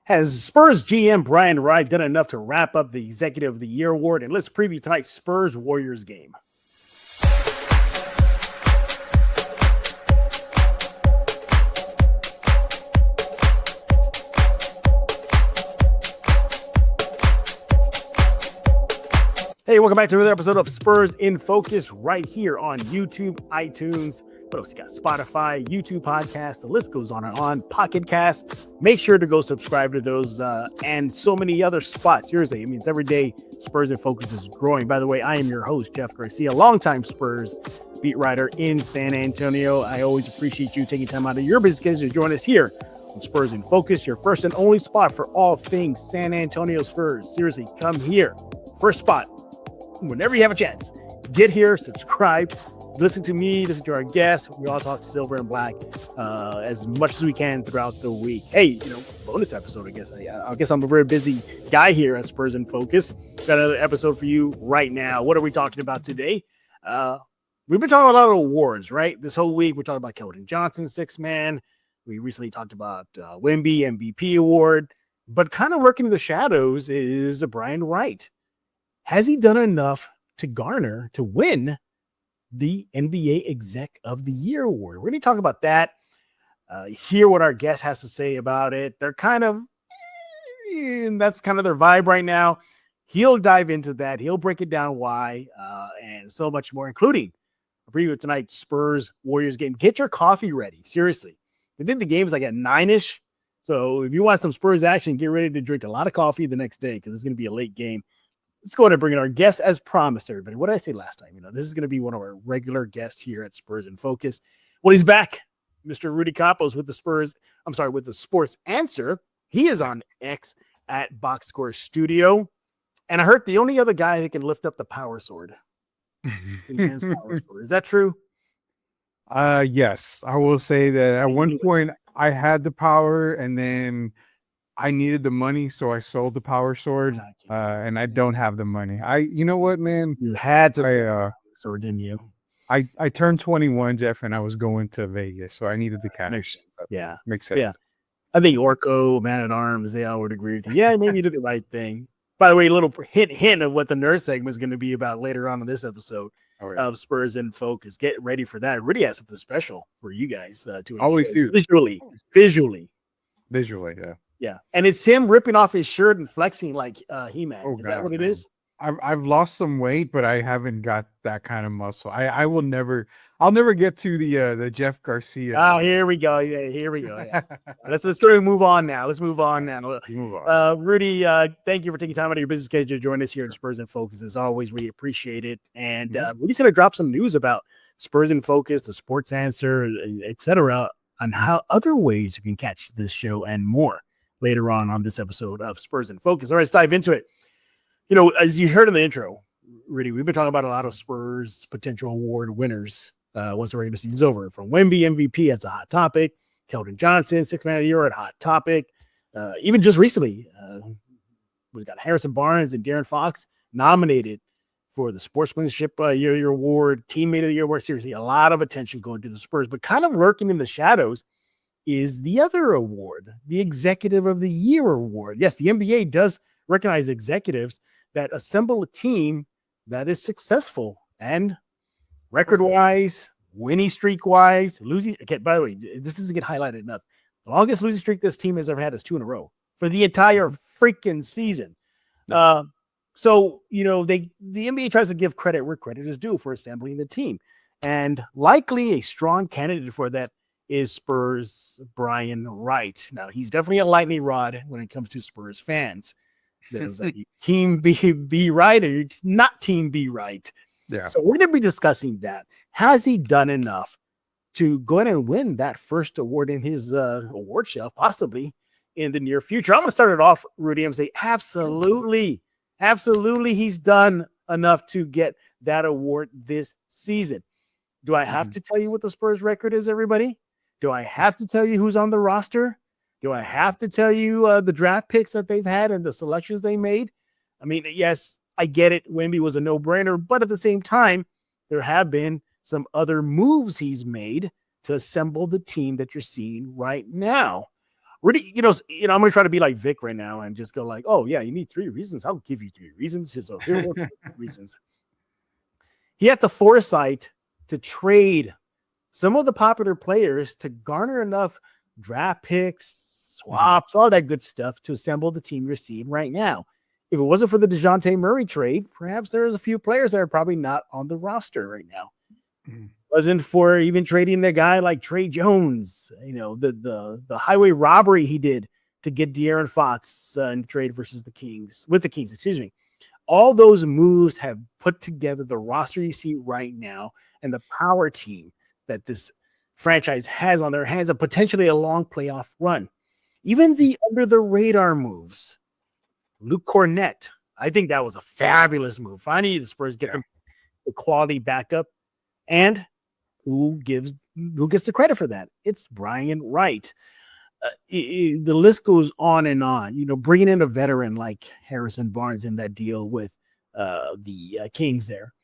Has Spurs GM Wright done enough to wrap up the Executive of the Year award? And let's preview tonight's Spurs-Warriors game. Hey, welcome back to another episode of Spurs in Focus right here on YouTube, iTunes. What else you got? Spotify, YouTube podcast. The list goes on and on. Pocket Cast. Make sure to go subscribe to those and so many other spots. Seriously, it means every day Spurs in Focus is growing. By the way, I am your host, Jeff Garcia, longtime Spurs beat writer in San Antonio. I always appreciate you taking time out of your busy schedule to join us here on Spurs in Focus, your first and only spot for all things San Antonio Spurs. Seriously, come here. First spot. Whenever you have a chance, get here, subscribe, listen to me, listen to our guests. We all talk silver and black as much as we can throughout the week. Hey, bonus episode, I guess. I guess I'm a very busy guy here at Spurs in Focus. Got another episode for you right now. What are we talking about today? We've been talking about a lot of awards, right? This whole week, we're talking about Keldon Johnson, sixth man. We recently talked about Wemby MVP award, but kind of lurking in the shadows is Brian Wright. Has he done enough to win the NBA Exec of the Year award? We're going to talk about that, hear what our guest has to say about it. They're kind of, that's kind of their vibe right now. He'll dive into that. He'll break it down why, and so much more, including a preview of tonight's Spurs-Warriors game. Get your coffee ready. Seriously. I think the game's like at 9-ish. So if you want some Spurs action, get ready to drink a lot of coffee the next day because it's going to be a late game. Let's go ahead and bring in our guest as promised, everybody. What did I say last time? This is going to be one of our regular guests here at Spurs in Focus. Well, he's back. Mr. Rudy Campos with the Sports Answer. He is on X at Box Score Studio. And I heard the only other guy that can lift up the power sword. Is that true? Yes. I will say that at one point I had the power and then I needed the money, so I sold the power sword, and I don't have the money. You know what, man? You had to sword, didn't you? I turned 21, Jeff, and I was going to Vegas, so I needed the cash. Yeah. Makes sense. Yeah. I think Orko, Man at Arms, they all would agree with you. Yeah, maybe you did the right thing. By the way, a little hint of what the nerd segment is going to be about later on in this episode of Spurs in Focus. Get ready for that. Rudy has something special for you guys to always do visually. Yeah. Yeah, and it's him ripping off his shirt and flexing like He-Man. Oh, is that what it is? I've lost some weight, but I haven't got that kind of muscle. I'll never get to the Jeff Garcia. Oh, here we go. Yeah, here we go. Yeah. let's move on now. Rudy, thank you for taking time out of your busy schedule to join us here at Spurs in Focus. As always, we appreciate it. And Rudy's going to drop some news about Spurs in Focus, the Sports Answer, etc., on how other ways you can catch this show and more later on this episode of Spurs in Focus. All right, let's dive into it. As you heard in the intro, Rudy, we've been talking about a lot of Spurs potential award winners once the regular season's over. From Wemby MVP, that's a hot topic. Keldon Johnson, sixth man of the year, a hot topic. Even just recently, we've got Harrison Barnes and De'Aaron Fox nominated for the Sportsmanship Year Award, Teammate of the Year Award. Seriously, a lot of attention going to the Spurs, but kind of lurking in the shadows is the other award, the Executive of the Year award. Yes, the NBA does recognize executives that assemble a team that is successful and record-wise, winning streak-wise, losing. Okay, by the way, this doesn't get highlighted enough. The longest losing streak this team has ever had is 2 in a row for the entire freaking season. So, the NBA tries to give credit where credit is due for assembling the team. And likely a strong candidate for that is Spurs Brian Wright. Now, he's definitely a lightning rod when it comes to Spurs fans. There's like Team B right or not Team B right. Yeah. So we're going to be discussing that. Has he done enough to go ahead and win that first award in his award shelf, possibly in the near future? I'm going to start it off, Rudy, and say absolutely he's done enough to get that award this season. Do I have to tell you what the Spurs record is, everybody? Do I have to tell you who's on the roster? Do I have to tell you the draft picks that they've had and the selections they made? I mean, yes, I get it. Wemby was a no-brainer, but at the same time, there have been some other moves he's made to assemble the team that you're seeing right now. Rudy, I'm gonna try to be like Vic right now and just go like, oh yeah, you need 3 reasons. I'll give you 3 reasons. Here are 3 reasons. He had the foresight to trade some of the popular players to garner enough draft picks, swaps, all that good stuff to assemble the team you're seeing right now. If it wasn't for the DeJounte Murray trade, perhaps there's a few players that are probably not on the roster right now. Wasn't for even trading a guy like Trey Jones, the highway robbery he did to get De'Aaron Fox in trade with the Kings, excuse me. All those moves have put together the roster you see right now and the power team that this franchise has on their hands and potentially a long playoff run. Even the under the radar moves, Luke Cornett, I think that was a fabulous move. Finally, the Spurs get them the quality backup. And who gets the credit for that? It's Brian Wright. The list goes on and on. Bringing in a veteran like Harrison Barnes in that deal with the Kings there.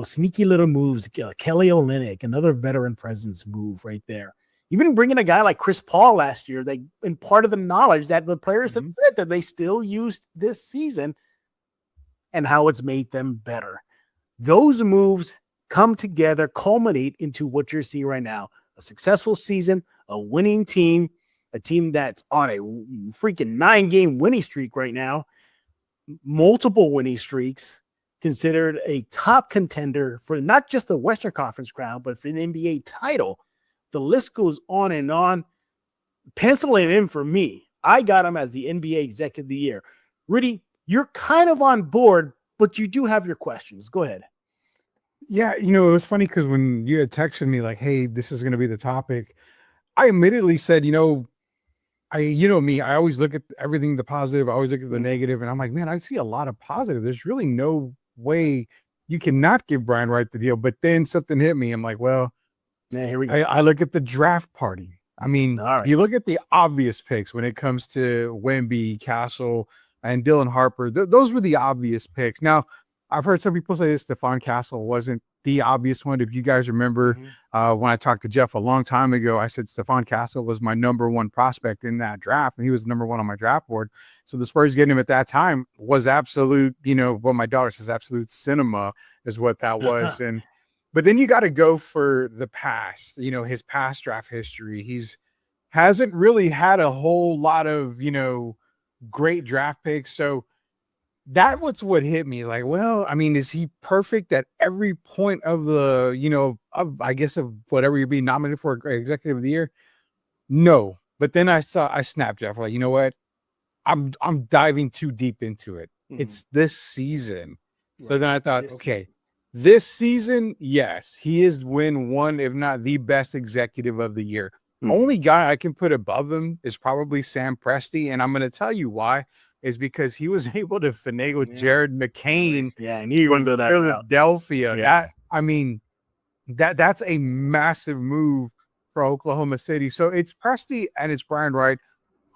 Sneaky little moves. Kelly Olynyk, another veteran presence move right there. Even bringing a guy like Chris Paul last year, and part of the knowledge that the players have said that they still used this season and how it's made them better. Those moves come together, culminate into what you're seeing right now. A successful season, a winning team, a team that's on a freaking 9-game winning streak right now, multiple winning streaks, considered a top contender for not just the Western Conference crowd, but for an NBA title. The list goes on and on. Pencil it in for me. I got him as the NBA Executive of the Year. Rudy, you're kind of on board, but you do have your questions. Go ahead. Yeah, it was funny because when you had texted me like, hey, this is going to be the topic, I immediately said, me, I always look at everything, the positive, I always look at the negative, and I'm like, man, I see a lot of positive. There's really no way you cannot give Brian Wright the deal. But then something hit me. I'm like, well, yeah, here we go. I look at the draft party. I mean, you look at the obvious picks when it comes to Wemby, Castle, and Dylan Harper. Those were the obvious picks. Now, I've heard some people say Stephon Castle wasn't the obvious one. If you guys remember, when I talked to Jeff a long time ago, I said Stephon Castle was my number 1 prospect in that draft, and he was number 1 on my draft board. So the Spurs getting him at that time was absolute, what my daughter says, absolute cinema is what that was. But then you got to go for the past, his past draft history. Hasn't really had a whole lot of, great draft picks. So that was what hit me. Like, well, I mean, is he perfect at every point of the, of whatever you're being nominated for Executive of the Year? No. But then I snapped, Jeff, like, you know what? I'm diving too deep into it. It's this season. Right. So then I thought, this season, yes, he is one, if not the best Executive of the Year. Only guy I can put above him is probably Sam Presti. And I'm going to tell you why. Is because he was able to finagle Jared McCain and he went to that Philadelphia. Yeah. That's a massive move for Oklahoma City. So it's Presti and it's Brian Wright.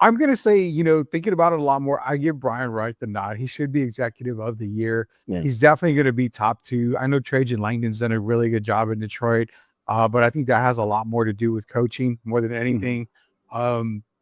I'm going to say, thinking about it a lot more, I give Brian Wright the nod. He should be Executive of the Year. Yeah. He's definitely going to be top 2. I know Trajan Langdon's done a really good job in Detroit, but I think that has a lot more to do with coaching more than anything.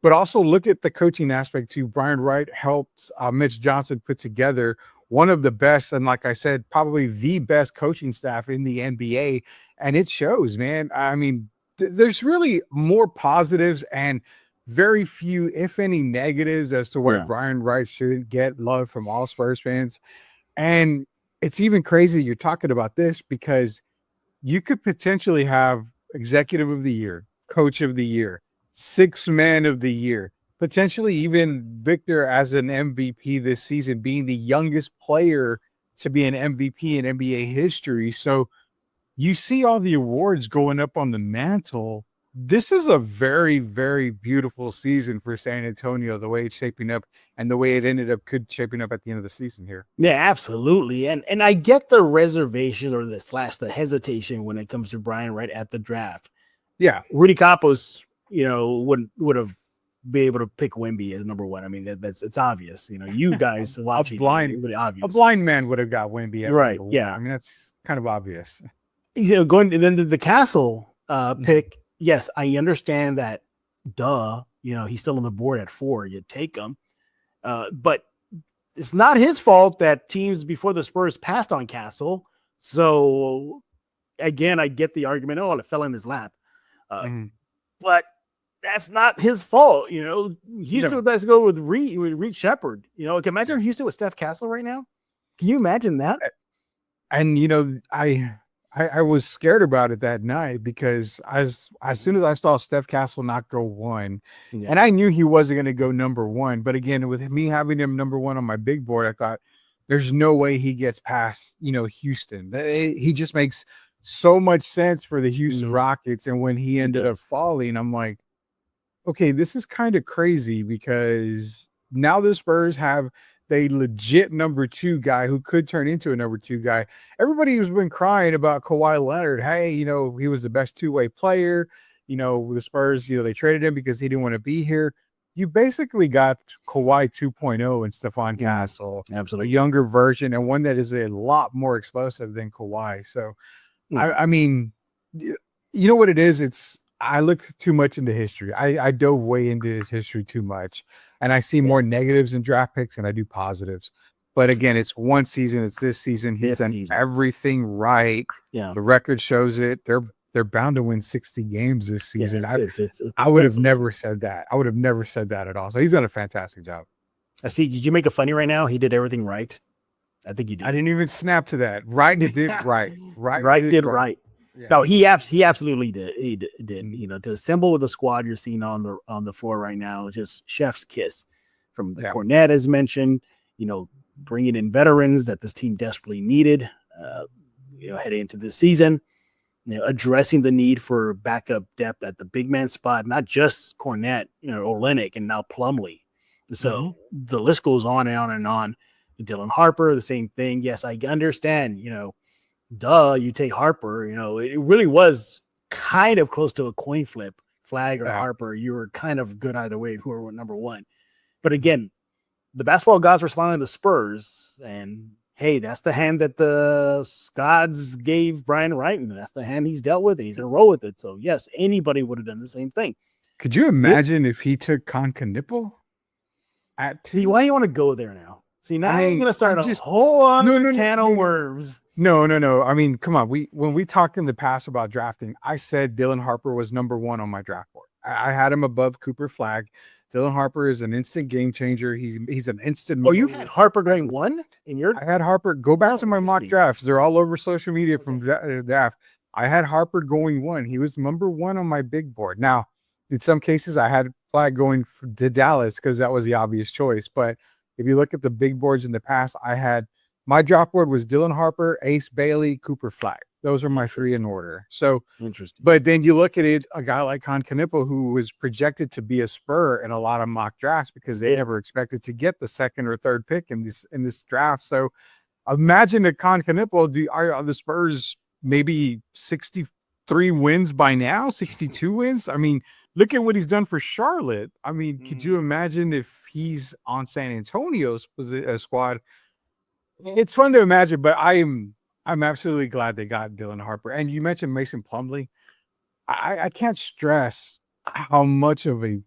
But also look at the coaching aspect too. Brian Wright helped Mitch Johnson put together one of the best, and like I said, probably the best coaching staff in the NBA. And it shows, man. I mean, there's really more positives and very few, if any, negatives as to why Brian Wright shouldn't get love from all Spurs fans. And it's even crazy you're talking about this because you could potentially have Executive of the Year, Coach of the Year, 6th Man of the Year, potentially even Victor as an MVP this season, being the youngest player to be an MVP in NBA history. So you see all the awards going up on the mantle. This is a very, very beautiful season for San Antonio, the way it's shaping up and the way it ended up shaping up at the end of the season here. Yeah, absolutely. And I get the reservation or the hesitation when it comes to Brian Wright at the draft. Yeah. Rudy Campos, would have been able to pick Wemby as number 1. I mean, it's obvious. You guys watching a blind man would have got Wemby. Right. Yeah. I mean, that's kind of obvious. Going and then the Castle pick. Yes, I understand that. he's still on the board at 4. You take him. But it's not his fault that teams before the Spurs passed on Castle. So again, I get the argument. Oh, it fell in his lap. But that's not his fault. Houston has to go with Reed Shepherd. Can imagine Houston with Steph Castle right now. Can you imagine that? And I was scared about it that night because as soon as I saw Steph Castle not go 1, and I knew he wasn't going to go number 1, but again, with me having him number 1 on my big board, I thought there's no way he gets past, Houston. He just makes so much sense for the Houston Rockets. And when he ended up falling, I'm like, okay, this is kind of crazy because now the Spurs have the legit number 2 guy who could turn into a number 2 guy. Everybody has been crying about Kawhi Leonard. Hey, he was the best two-way player. The Spurs, they traded him because he didn't want to be here. You basically got Kawhi 2.0 and Stephon Castle, absolutely, a younger version and one that is a lot more explosive than Kawhi. So, I mean, you know what it is? I look too much into history. I dove way into his history too much. And I see more negatives in draft picks than I do positives. But again, it's one season. It's this season. He's done everything right. Yeah. The record shows it. They're bound to win 60 games this season. I would have never said that. I would have never said that at all. So he's done a fantastic job. I see. Did you make a funny right now? He did everything right. I think you did. I didn't even snap to that. Right did right. Right did right. Yeah. No, he absolutely did. He did. To assemble with the squad you're seeing on the floor right now, just chef's kiss from the Cornet, as mentioned. Bringing in veterans that this team desperately needed. Heading into this season, addressing the need for backup depth at the big man spot, not just Cornet, Olynyk, and now Plumlee. So the list goes on and on and on. Dylan Harper, the same thing. Yes, I understand. You take Harper, it really was kind of close to a coin flip. Flag or Harper, you were kind of good either way who were number 1. But again, the basketball gods responded to the Spurs, and hey, that's the hand that the gods gave Brian Wright, and that's the hand he's dealt with, and he's gonna roll with it. So yes, anybody would have done the same thing. Could you imagine if he took Concanippo? Why do you want to go there now? See, now you're gonna start a whole other can of worms. No. I mean, come on. When we talked in the past about drafting, I said Dylan Harper was number 1 on my draft board. I had him above Cooper Flag. Dylan Harper is an instant game changer. He's an instant. Oh, you had Harper going 1 in your? I had Harper. Go back to my mock drafts. They're all over social media from draft. I had Harper going 1. He was number 1 on my big board. Now, in some cases, I had Flag going to Dallas because that was the obvious choice. But if you look at the big boards in the past, my draft board was Dylan Harper, Ace Bailey, Cooper Flag. Those are my 3 in order. So interesting. But then you look at it, a guy like Concanippo, who was projected to be a Spur in a lot of mock drafts because they never expected to get the 2nd or 3rd pick in this draft. So imagine that Concanippo, are the Spurs maybe 63 wins by now, 62 wins? I mean, look at what he's done for Charlotte. I mean, could you imagine if he's on San Antonio's squad? It's fun to imagine, but I'm absolutely glad they got Dylan Harper. And you mentioned Mason Plumlee. I can't stress how much of an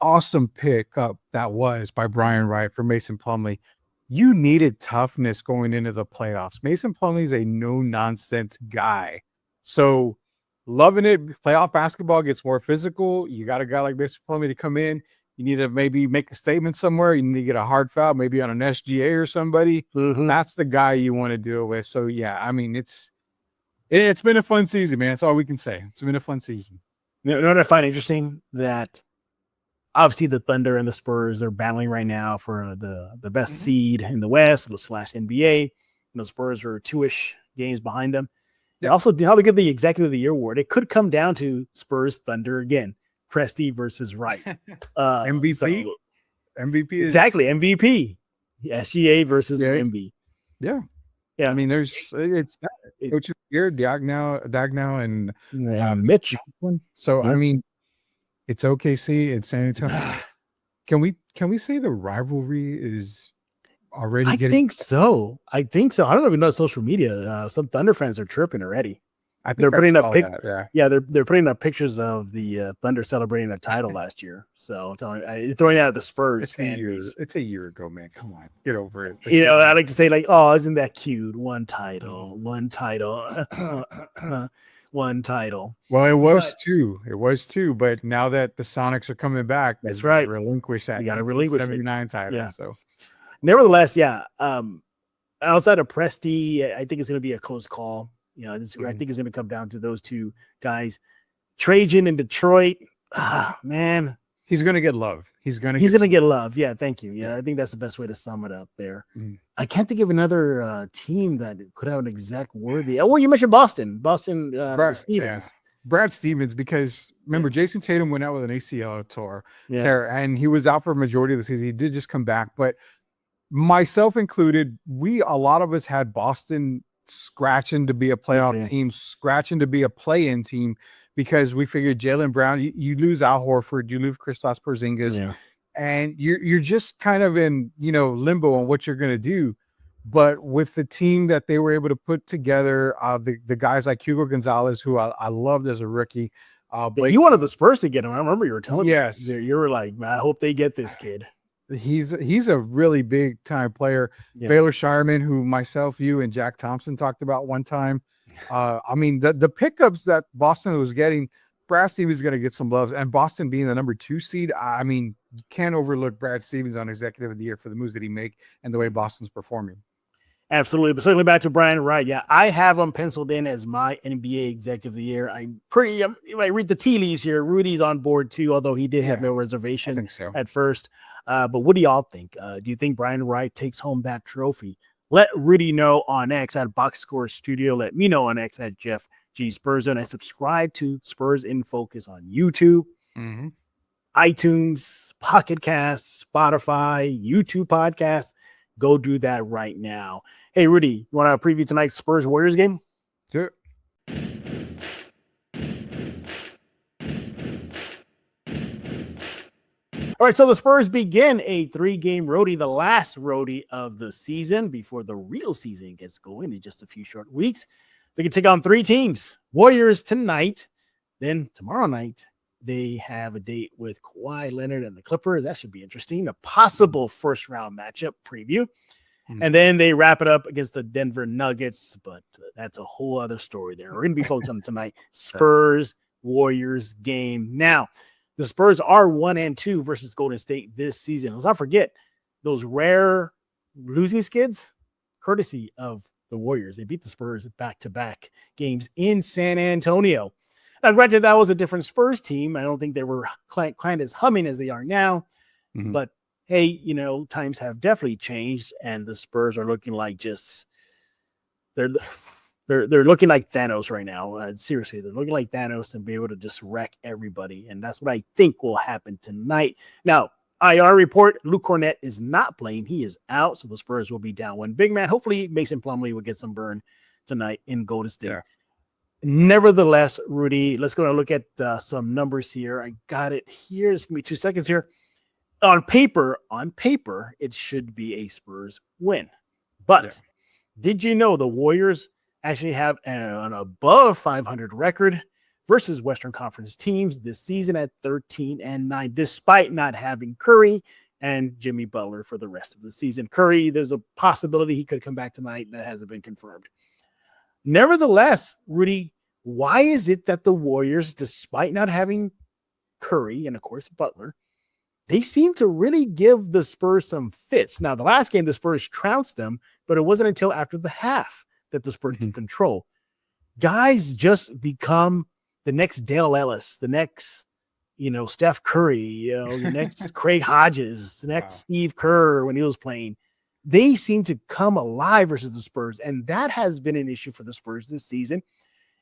awesome pickup that was by Brian Wright for Mason Plumlee. You needed toughness going into the playoffs. Mason Plumlee is a no-nonsense guy. So loving it. Playoff basketball gets more physical. You got a guy like Mason Plumlee to come in. You need to maybe make a statement somewhere. You need to get a hard foul, maybe on an SGA or somebody. That's the guy you want to deal with. So, yeah, I mean, it's been a fun season, man. That's all we can say. It's been a fun season. You know what I find interesting? That obviously the Thunder and the Spurs are battling right now for the best seed in the West / NBA. The Spurs are 2-ish games behind them. They also how to get the Executive of the Year award. It could come down to Spurs Thunder again. Presti versus Wright. MVP? So, MVP is exactly MVP. SGA versus MB. Yeah. I mean, it's Coach of the Year, Dagnow and Mitch. So I mean, it's OKC, it's San Antonio. Can we say the rivalry is already I think so. I don't even know social media. Some Thunder fans are tripping already. I They're think I putting up saw pic. that. Yeah. They're putting up pictures of the Thunder celebrating a title last year. So throwing out the Spurs fan base. It's a year ago, man. Come on, get over it. I like to say like, oh, isn't that cute? One title, one title. Well, it was two. It was two, but now that the Sonics are coming back, that's right. Relinquish that. You got to relinquish 79 title. Yeah. So, nevertheless, yeah. Outside of Presti, I think it's going to be a close call. I think it's going to come down to those two guys. Trajan in Detroit, man. He's going to get love. He's going to get love. Yeah, thank you. Yeah, I think that's the best way to sum it up there. I can't think of another team that could have an exact worthy. Oh, well, you mentioned Boston. Brad Stevens. Yeah. Brad Stevens, because remember, Jason Tatum went out with an ACL tear, and he was out for a majority of the season. He did just come back, but myself included, a lot of us had Boston scratching to be a playoff team, scratching to be a play-in team, because we figured Jaylen Brown, you lose Al Horford, you lose Kristaps Porzingis, and you're just kind of in limbo on what you're going to do. But with the team that they were able to put together, the guys like Hugo Gonzalez, who I loved as a rookie. You wanted the Spurs to get him. I remember you were telling me. Yes. You were like, man, I hope they get this kid. He's a really big time player. Baylor Shireman, who myself, you, and Jack Thompson talked about one time. I mean, the pickups that Boston was getting, Brad Stevens is going to get some loves, and Boston being the number 2 seed. I mean, you can't overlook Brad Stevens on Executive of the Year for the moves that he make and the way Boston's performing. Absolutely. But certainly back to Brian Wright. Yeah, I have him penciled in as my NBA Executive of the Year. If I read the tea leaves here, Rudy's on board too, although he did have no reservation at first. But what do y'all think? Do you think Brian Wright takes home that trophy? Let Rudy know on X at Box Score Studio. Let me know on X at Jeff G Spurs Zone. And subscribe to Spurs in Focus on YouTube, iTunes, Pocket Cast, Spotify, YouTube Podcasts. Go do that right now. Hey, Rudy, you want to preview tonight's Spurs-Warriors game? Sure. All right, so the Spurs begin a 3-game roadie, the last roadie of the season before the real season gets going in just a few short weeks. They can take on 3 teams. Warriors tonight. Then tomorrow night, they have a date with Kawhi Leonard and the Clippers. That should be interesting. A possible first-round matchup preview. And then they wrap it up against the Denver Nuggets, but that's a whole other story there. We're going to be focused on tonight. Spurs-Warriors game. Now, the Spurs are 1-2 versus Golden State this season. Let's not forget those rare losing skids, courtesy of the Warriors. They beat the Spurs back-to-back games in San Antonio. Now, granted, that was a different Spurs team. I don't think they were quite as humming as they are now. But, hey, times have definitely changed, and the Spurs are looking like they're looking like Thanos right now. Seriously, they're looking like Thanos and be able to just wreck everybody. And that's what I think will happen tonight. Now, IR report, Luke Cornett is not playing. He is out, so the Spurs will be down 1 big man. Hopefully, Mason Plumlee will get some burn tonight in Golden State. Yeah. Nevertheless, Rudy, let's go and look at some numbers here. I got it here. Just give me 2 seconds here. On paper, it should be a Spurs win. But did you know the Warriors actually have an above 500 record versus Western Conference teams this season at 13-9, despite not having Curry and Jimmy Butler for the rest of the season? Curry, there's a possibility he could come back tonight. That hasn't been confirmed. Nevertheless, Rudy, why is it that the Warriors, despite not having Curry and, of course, Butler, they seem to really give the Spurs some fits? Now, the last game, the Spurs trounced them, but it wasn't until after the half that the Spurs took control. Guys just become the next Dale Ellis, the next, Steph Curry, the next Craig Hodges, the next Steve Kerr when he was playing. They seem to come alive versus the Spurs, and that has been an issue for the Spurs this season,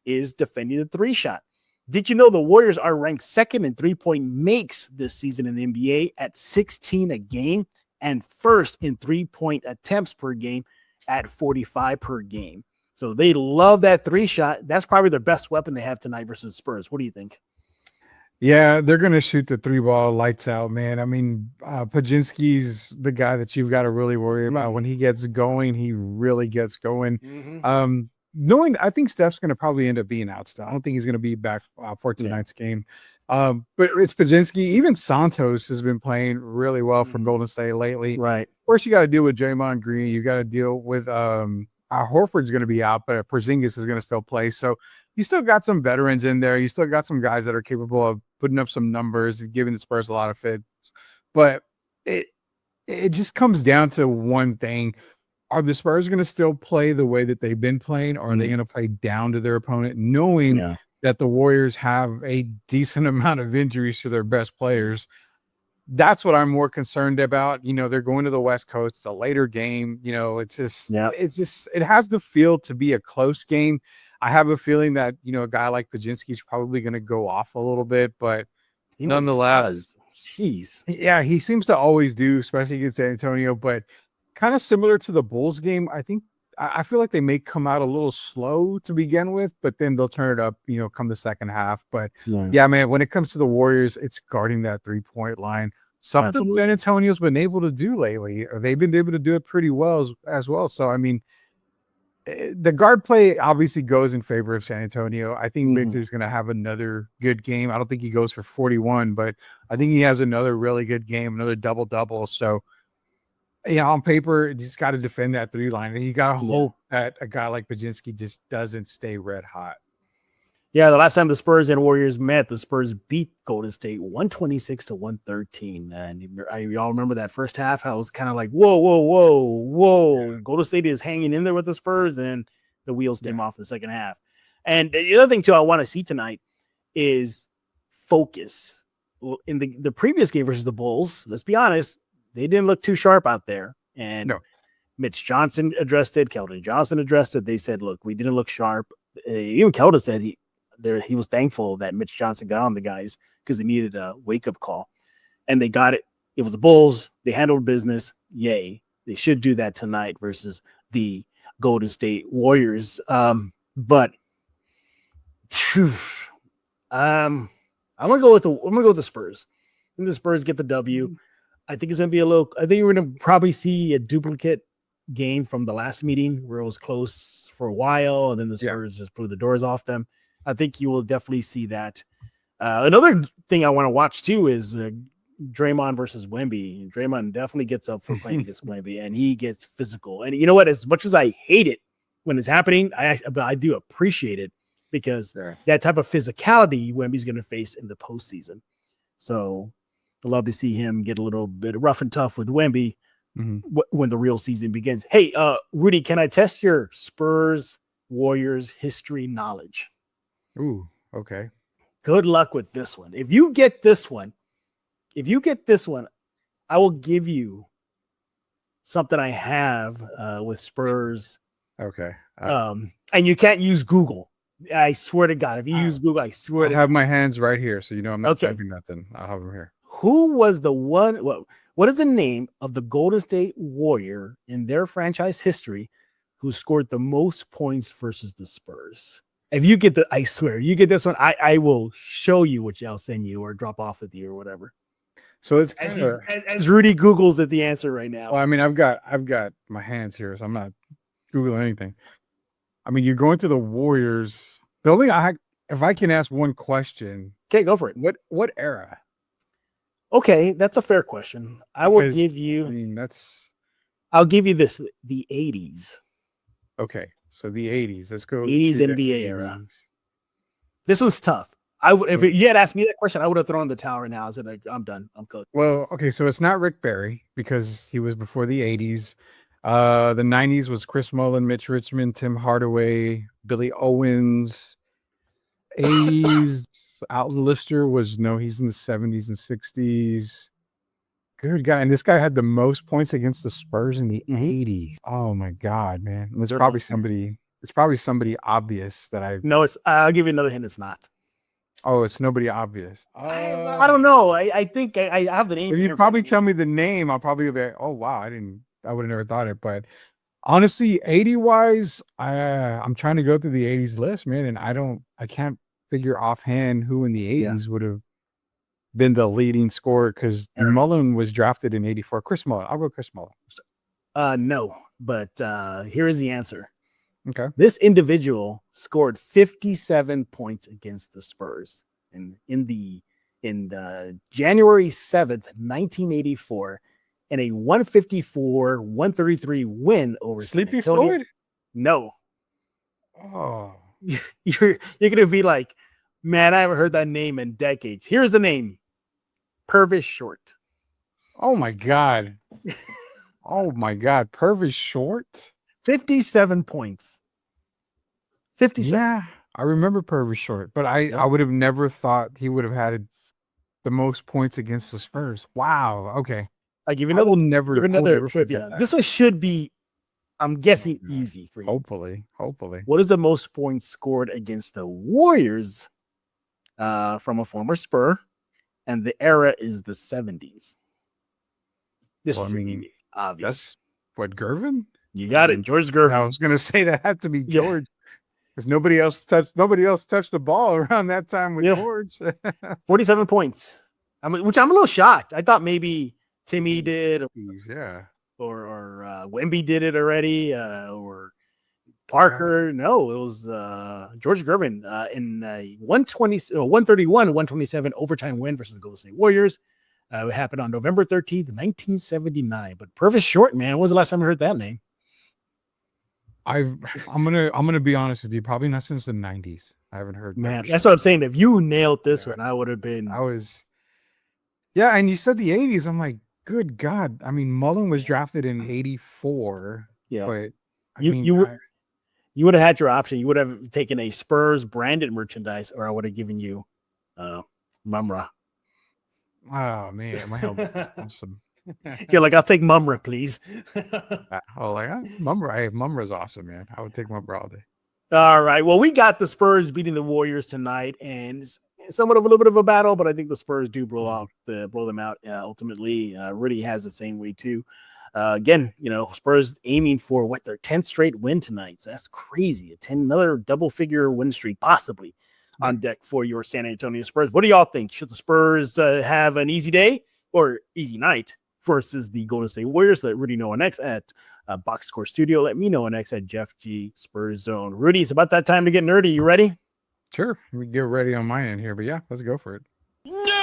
is defending the 3-shot. Did you know the Warriors are ranked second in 3-point makes this season in the NBA at 16 a game, and first in 3-point attempts per game at 45 per game? So they love that 3-shot. That's probably their best weapon they have tonight versus Spurs. What do you think? Yeah, they're going to shoot the 3-ball lights out, man. I mean, Pajinski's the guy that you've got to really worry about. When he gets going, he really gets going. knowing, I think Steph's going to probably end up being out still. I don't think he's going to be back for tonight's game. But it's Pajinski. Even Santos has been playing really well for Golden State lately. Right. Of course, you got to deal with Draymond Green. You got to deal with Horford's going to be out, but Porzingis is going to still play. So you still got some veterans in there. You still got some guys that are capable of putting up some numbers and giving the Spurs a lot of fits. But it just comes down to one thing. Are the Spurs going to still play the way that they've been playing, or are they going to play down to their opponent, knowing that the Warriors have a decent amount of injuries to their best players? That's what I'm more concerned about. They're going to the West Coast. It's a later game. It has the feel to be a close game. I have a feeling that, a guy like Pajinski is probably going to go off a little bit, but nonetheless, jeez. Yeah, he seems to always do, especially against San Antonio, but kind of similar to the Bulls game. I feel like they may come out a little slow to begin with, but then they'll turn it up, come the second half. But yeah, man, when it comes to the Warriors, it's guarding that 3-point line. Something San Antonio's been able to do lately, or they've been able to do it pretty well as well. So, I mean, the guard play obviously goes in favor of San Antonio. I think Victor's going to have another good game. I don't think he goes for 41, but I think he has another really good game, another double-double. So, on paper, you just got to defend that 3-line, and you got to hope that a guy like Pajinski just doesn't stay red hot. Yeah, the last time the Spurs and Warriors met, the Spurs beat Golden State 126-113. And y'all remember that first half? I was kind of like, whoa. Golden State is hanging in there with the Spurs, and the wheels came off in the second half. And the other thing, too, I want to see tonight is focus. In the previous game versus the Bulls, let's be honest, they didn't look too sharp out there. And Mitch Johnson addressed it. Keldon Johnson addressed it. They said, look, we didn't look sharp. Even Keldon said he was thankful that Mitch Johnson got on the guys because they needed a wake-up call. And they got it. It was the Bulls. They handled business. Yay. They should do that tonight versus the Golden State Warriors. But I'm gonna go with the Spurs. And the Spurs get the W. I think it's gonna be I think we're gonna probably see a duplicate game from the last meeting where it was close for a while, and then the Spurs just blew the doors off them. I think you will definitely see that. Another thing I want to watch too is Draymond versus Wemby. Draymond definitely gets up for playing against Wemby, and he gets physical. And you know what? As much as I hate it when it's happening, I do appreciate it because that type of physicality Wemby's going to face in the postseason. So I'd love to see him get a little bit rough and tough with Wemby when the real season begins. Hey, Rudy, can I test your Spurs Warriors history knowledge? Ooh, okay. Good luck with this one. If you get this one, I will give you something I have with Spurs. Okay. And you can't use Google. I swear to God, if you use Google, I swear I have my hands right here, so I'm not typing nothing. I'll have them here. Who was the one? What is the name of the Golden State Warrior in their franchise history who scored the most points versus the Spurs? If you get I swear, you get this one, I will show you which I'll send you or drop off with you or whatever. So it's as Rudy Googles at the answer right now. Well, I mean, I've got my hands here, so I'm not Googling anything. I mean, you're going to the Warriors. The only if I can ask one question. Okay, go for it. What era? Okay, that's a fair question. I'll give you this, the 80s. Okay, so the 80s. Let's go. 80s NBA era. This one's tough. If you had asked me that question, I would have thrown the towel right now. I said, I'm done. I'm cooked. Well, okay, so it's not Rick Barry because he was before the 80s. The 90s was Chris Mullin, Mitch Richmond, Tim Hardaway, Billy Owens. 80s, Alton Lister he's in the 70s and 60s. Good guy. And this guy had the most points against the Spurs in the 80s. Oh my God, man. It's probably somebody obvious that No, I'll give you another hint. It's not. Oh, it's nobody obvious. I don't know. I think I have the name. If you probably tell me the name, I'll probably be like, oh wow, I would have never thought it. But honestly, 80 wise, I'm trying to go through the 80s list, man, and I can't figure offhand who in the 80s would have been the leading scorer because Mullen was drafted in 84. Chris Mullen. I'll go Chris Mullen. No, but here is the answer. Okay. This individual scored 57 points against the Spurs in January 7th, 1984, in a 154-133 win over Sleepy San Antonio. Floyd? No. Oh. You're gonna be like, man, I haven't heard that name in decades. Here's the name. Purvis Short. Oh my God. Oh my God. Purvis Short? 57 points. 57. Yeah. I remember Purvis Short, but I would have never thought he would have had the most points against the Spurs. Wow. Okay. I give you I another. will never Yeah, this one should be, I'm guessing, easy for you. Hopefully. What is the most points scored against the Warriors from a former Spur? And the era is the 70s. This Well, I should mean, be obvious. That's what, Gervin? You got it, George Gervin. I was gonna say that had to be George. Because nobody else touched the ball around that time with George. 47 points. Which I'm a little shocked. I thought maybe Timmy did, or Wemby did it already, or Parker. No, it was George Gervin in 131-127 overtime win versus the Golden State Warriors. It happened on November 13th, 1979. But Purvis Short, man, when was the last time I heard that name? I'm gonna be honest with you. Probably not since the 90s. I haven't heard. Man, that's what I'm saying. If you nailed this one, I would have been. Yeah, and you said the 80s. I'm like, good God. I mean, Mullen was drafted in 84. Yeah, but you would have had your option. You would have taken a Spurs branded merchandise, or I would have given you Mumra. Oh man, my help. Awesome. You're like, I'll take Mumra, please. Mumra's awesome, man. I would take Mumra all day. All right. Well, we got the Spurs beating the Warriors tonight, and somewhat of a little bit of a battle, but I think the Spurs do blow them out. Ultimately, Rudy has the same way too. Again, Spurs aiming for their 10th straight win tonight. So that's crazy. Another double-figure win streak possibly on deck for your San Antonio Spurs. What do y'all think? Should the Spurs have an easy day or easy night versus the Golden State Warriors? Let Rudy know on X at Box Score Studio. Let me know on X at Jeff G Spurs Zone. Rudy, it's about that time to get nerdy. You ready? Sure. We get ready on my end here, but yeah, let's go for it. Nerd!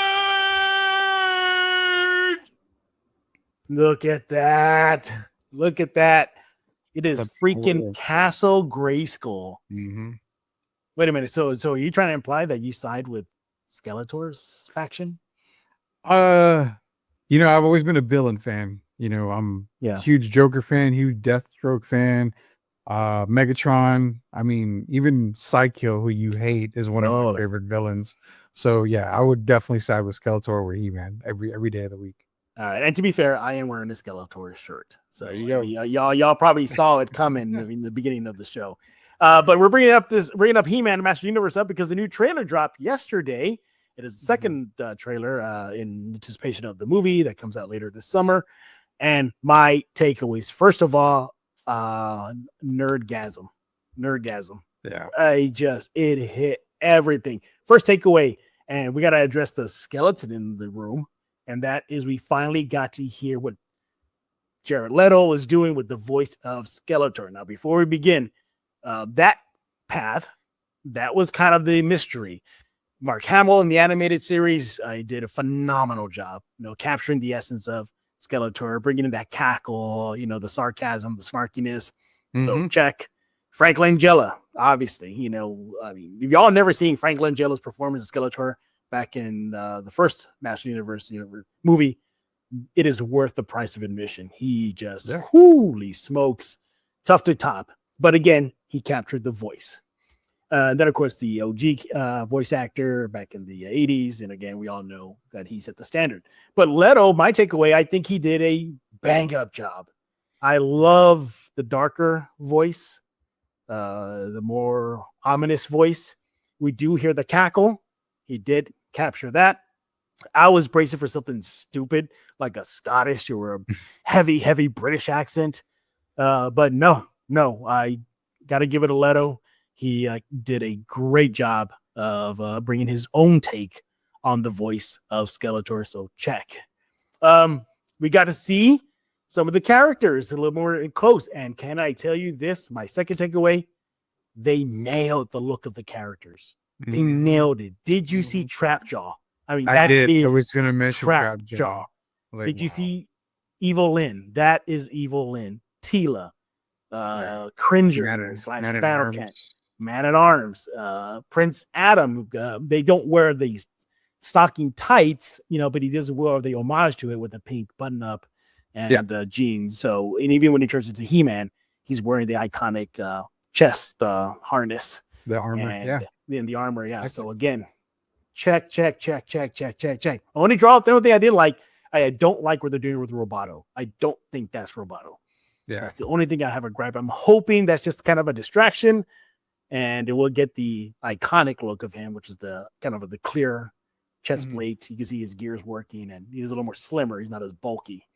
Look at that. It is freaking Castle Grayskull. Mm-hmm. Wait a minute. So are you trying to imply that you side with Skeletor's faction? I've always been a villain fan. I'm a huge Joker fan, huge Deathstroke fan. Megatron. I mean, even Psycho, who you hate, is one of my favorite villains. So yeah, I would definitely side with Skeletor or He-Man every day of the week. All right, and to be fair, I am wearing a Skeletor shirt. So there you go. Y'all probably saw it coming in the beginning of the show. But we're bringing up He-Man Master Universe up because the new trailer dropped yesterday. It is the second trailer in anticipation of the movie that comes out later this summer. And my takeaways, first of all, nerdgasm. Yeah. It hit everything. First takeaway, and we got to address the skeleton in the room. And that is we finally got to hear what Jared Leto was doing with the voice of Skeletor. Now, before we begin, that path, that was kind of the mystery. Mark Hamill in the animated series did a phenomenal job, capturing the essence of Skeletor, bringing in that cackle, the sarcasm, the snarkiness. Mm-hmm. So check. Frank Langella, obviously, if y'all never seen Frank Langella's performance as Skeletor back in the first Master Universe movie, it is worth the price of admission. He just, holy smokes, tough to top. But again, he captured the voice. Then, of course, the OG voice actor back in the 80s. And again, we all know that he set the standard. But Leto, my takeaway, I think he did a bang-up job. I love the darker voice, the more ominous voice. We do hear the cackle. He did capture that. I was bracing for something stupid, like a Scottish or a heavy British accent. But no, I got to give it a Leto. He did a great job of bringing his own take on the voice of Skeletor. So check. We got to see some of the characters a little more close. And can I tell you this? My second takeaway, they nailed the look of the characters. They nailed it. Did you see Trapjaw? I mean, I did. I was going to mention Trapjaw. Like, did you see Evil Lynn? That is Evil Lynn. Tila, Cringer / Battle Cat, Man at Arms, Prince Adam. They don't wear these stocking tights, but he does wear the homage to it with a pink button up and jeans. So, and even when he turns into He-Man, he's wearing the iconic chest harness, the armor, the armor, So again, check. Only draw the only thing I did like, I don't like what they're doing with Roboto. I don't think that's Roboto. Yeah, that's the only thing I have a gripe. I'm hoping that's just kind of a distraction, and it will get the iconic look of him, which is the kind of the clear chest plate. You can see his gears working, and he's a little more slimmer. He's not as bulky.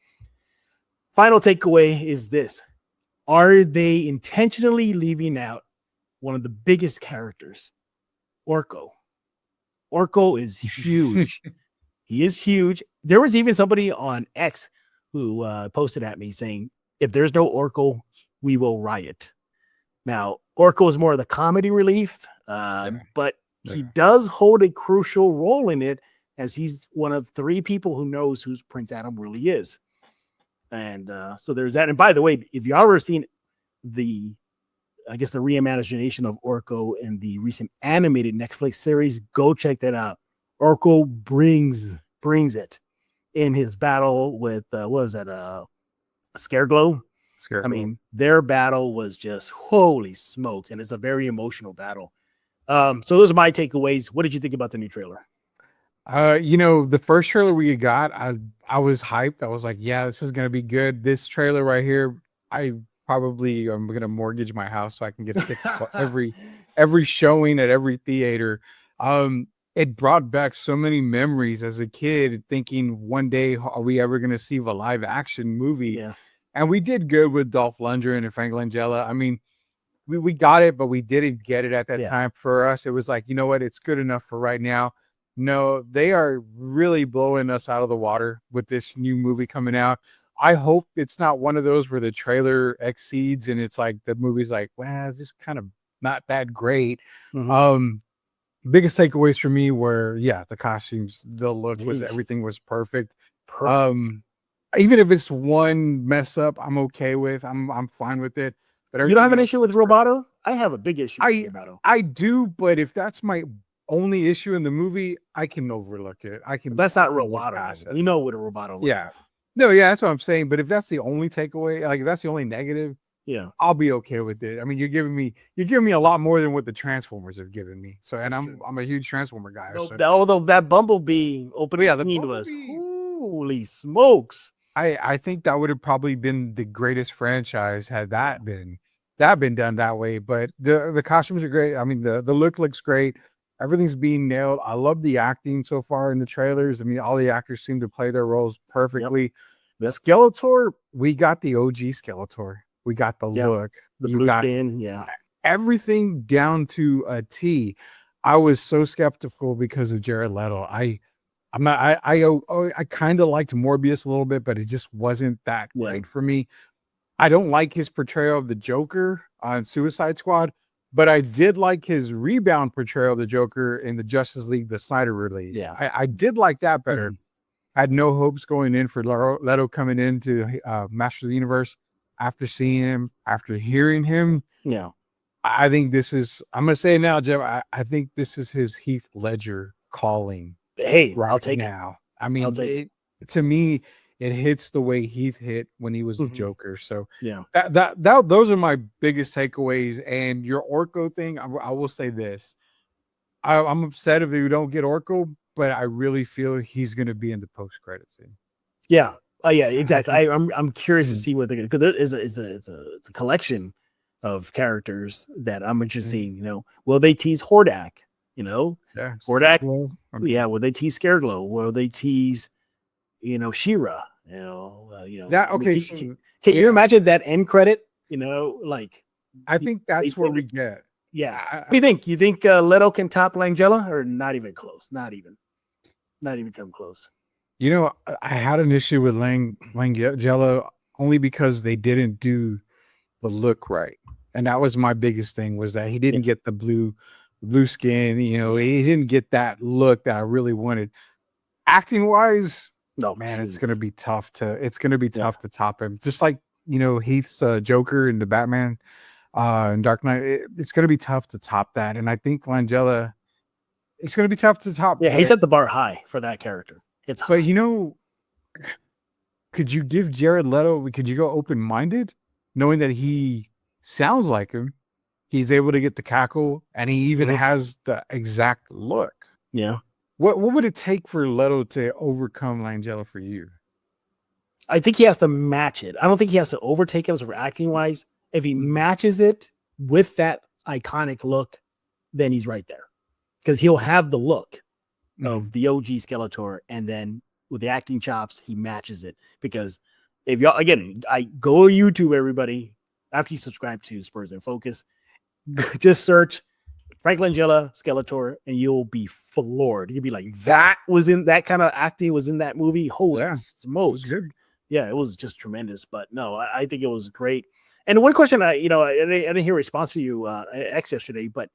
Final takeaway is this: are they intentionally leaving out one of the biggest characters, Orko? Orko is huge. He is huge. There was even somebody on X who posted at me saying, if there's no Orko, we will riot. Now, Orko is more of the comedy relief, but he does hold a crucial role in it, as he's one of 3 people who knows who Prince Adam really is. And so there's that. And by the way, if y'all ever seen the reimagination of Orko in the recent animated Netflix series, go check that out. Orko brings it in his battle with Scareglow. I mean, their battle was just holy smokes, and it's a very emotional battle. So those are my takeaways. What did you think about the new trailer? The first trailer we got, I was hyped. I was like, yeah, this is gonna be good. This trailer right here, I'm gonna mortgage my house so I can get a ticket every showing at every theater. It brought back so many memories as a kid, thinking one day, are we ever going to see a live action movie? Yeah. And we did good with Dolph Lundgren and Frank Langella. I mean, we got it, but we didn't get it at that time. For us, it was like, you know what? It's good enough for right now. No, they are really blowing us out of the water with this new movie coming out. I hope it's not one of those where the trailer exceeds and it's like the movie's like, well, it's just kind of not that great. Biggest takeaways for me were, the costumes, the look everything was perfect. Even if it's one mess up, I'm okay with. I'm fine with it. But you don't have an issue with Roboto? I have a big issue with Roboto. I do, but if that's my only issue in the movie, I can overlook it. That's not Roboto. You know what a Roboto looks like. No, that's what I'm saying. But if that's the only takeaway, like if that's the only negative, I'll be okay with it. I mean, you're giving me a lot more than what the Transformers have given me. So, and I'm a huge Transformer guy. Although that Bumblebee opening scene was holy smokes. I think that would have probably been the greatest franchise had that been done that way. But the costumes are great. I mean, the look looks great. Everything's being nailed. I love the acting so far in the trailers. I mean, all the actors seem to play their roles perfectly. The Skeletor, we got the OG Skeletor. We got the look, the blue skin, everything down to a T. I was so skeptical because of Jared Leto. I kind of liked Morbius a little bit, but it just wasn't that great for me. I don't like his portrayal of the Joker on Suicide Squad, but I did like his rebound portrayal of the Joker in the Justice League, the Snyder release. I did like that better. I had no hopes going in for Leto coming into Master of the Universe. After seeing him, after hearing him, I think this is, I'm going to say it now, Jeff, I think this is his Heath Ledger calling. Hey, I'll take now. I mean, to me, it hits the way Heath hit when he was the Joker. So those are my biggest takeaways. And your Orko thing, I will say this. I'm upset if you don't get Orko, but I really feel he's going to be in the post-credit scene. Yeah. Oh yeah, exactly. I'm curious to see what they're gonna, because there is it's a collection of characters that I'm interested in. You know, will they tease Hordak? You know, Hordak. Will they tease Scareglow? Will they tease, She-Ra? That okay. Can you imagine that end credit? Like I think that's where we get. Yeah. What do you think? You think Leto can top Langella, or not even close? Not even come close. I had an issue with Langella only because they didn't do the look right. And that was my biggest thing, was that he didn't get the blue skin. He didn't get that look that I really wanted. Acting wise, No, man, it's gonna be tough to top him. Just like Heath's Joker in the Batman and Dark Knight, it's gonna be tough to top that. And I think Langella, it's gonna be tough to top. Yeah, he set the bar high for that character. It's high. But could you give Jared Leto? Could you go open minded, knowing that he sounds like him? He's able to get the cackle, and he even has the exact look. Yeah. What would it take for Leto to overcome Langella for you? I think he has to match it. I don't think he has to overtake him for acting wise. If he matches it with that iconic look, then he's right there, because he'll have the look of the OG Skeletor, and then with the acting chops, he matches it. Because if y'all, again, I go to YouTube, everybody, after you subscribe to Spurs in Focus, just search Frank Langella Skeletor, and you'll be floored. You'll be like, that kind of acting was in that movie. Holy smokes. Yeah, it was just tremendous. But no, I think it was great. And one question, I didn't hear a response to you X yesterday, but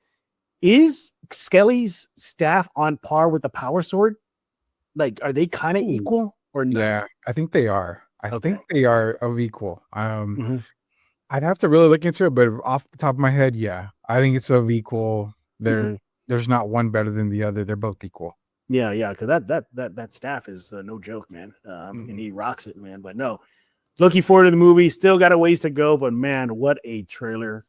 is Skelly's staff on par with the Power Sword? Like, are they kind of equal or no? Yeah, I think they are. I think they are of equal. I'd have to really look into it, but off the top of my head, yeah, I think it's of equal. There's not one better than the other. They're both equal. Yeah, because that staff is no joke, man. And he rocks it, man. But no, looking forward to the movie. Still got a ways to go, but man, what a trailer!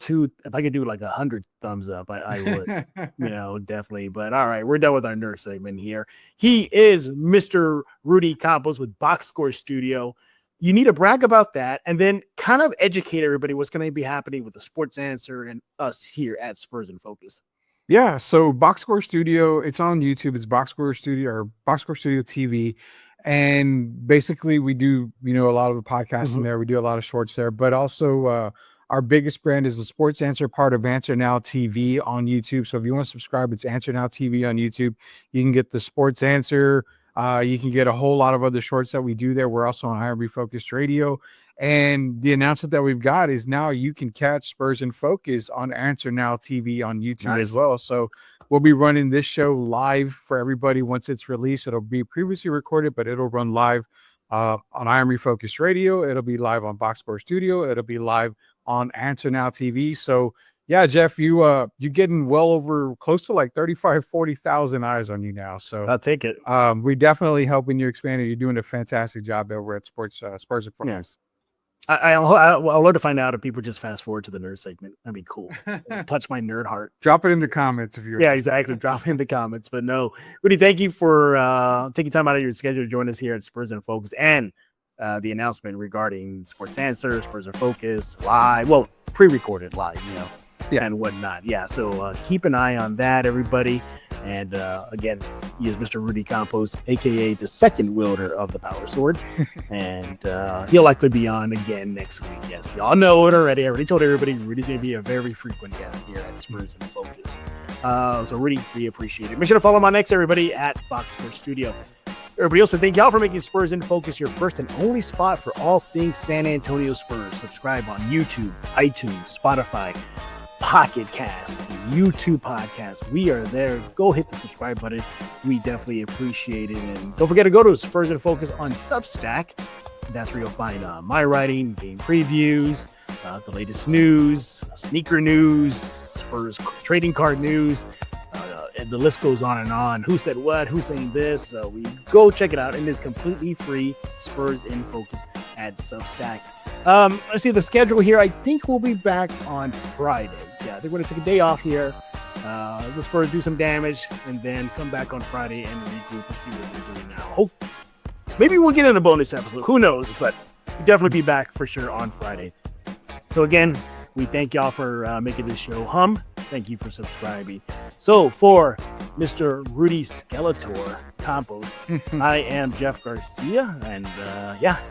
If I could do like 100 thumbs up, I would, definitely. But all right, we're done with our nerd segment here. He is Mr. Rudy Campos with Box Score Studio. You need to brag about that, and then kind of educate everybody what's going to be happening with the Sports Answer and us here at Spurs in Focus. Yeah, so Box Score Studio, it's on YouTube. It's Box Score Studio or Box Score Studio TV. And basically we do, a lot of the podcasting there. We do a lot of shorts there, but also our biggest brand is the Sports Answer, part of Answer Now TV on YouTube. So if you want to subscribe, it's Answer Now TV on YouTube. You can get the Sports Answer. You can get a whole lot of other shorts that we do there. We're also on IRB Focused Radio. And the announcement that we've got is now you can catch Spurs in Focus on Answer Now TV on YouTube as well. So we'll be running this show live for everybody once it's released. It'll be previously recorded, but it'll run live on IRB Focused Radio. It'll be live on Box Score Studio. It'll be live on Answer Now TV. So yeah, Jeff, you're getting well over close to like 40,000 eyes on you now. So I'll take it. We're definitely helping you expand it. You're doing a fantastic job over at Spurs and Focus. Yeah. I'll love to find out if people just fast forward to the nerd segment. That'd be cool. Touch my nerd heart. Drop it in the comments if you're. Yeah, exactly. Drop it in the comments. But no, Rudy, thank you for taking time out of your schedule to join us here at Spurs in Focus, and the announcement regarding Sports Answer, Spurs in Focus live. Well, pre-recorded live, and whatnot. Yeah, so keep an eye on that, everybody. And again, he is Mr. Rudy Campos, aka the second wielder of the Power Sword, and he'll likely be on again next week. Yes, y'all know it already. I already told everybody Rudy's going to be a very frequent guest here at Spurs in Focus. So Rudy, we appreciate it. Make sure to follow my next everybody at Box Score Studio. Everybody else, thank y'all for making Spurs in Focus your first and only spot for all things San Antonio Spurs. Subscribe on YouTube, iTunes, Spotify, Pocket Cast, YouTube podcast. We are there. Go hit the subscribe button. We definitely appreciate it. And don't forget to go to Spurs in Focus on Substack. That's where you'll find my writing, game previews, the latest news, sneaker news, Spurs trading card news. And the list goes on and on. Who said what? Who's saying this? We go check it out. And it's completely free. Spurs in Focus at Substack. Let's see the schedule here. I think we'll be back on Friday. Yeah, I think we're going to take a day off here. The Spurs do some damage and then come back on Friday and regroup and see what they're doing now. Maybe we'll get in a bonus episode. Who knows? But we'll definitely be back for sure on Friday. So again, we thank y'all for making this show hum. Thank you for subscribing. So for Mr. Rudy Skeletor Campos, I am Jeff Garcia. And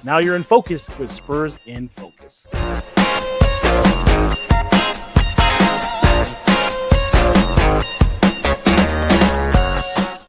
now you're in focus with Spurs in Focus.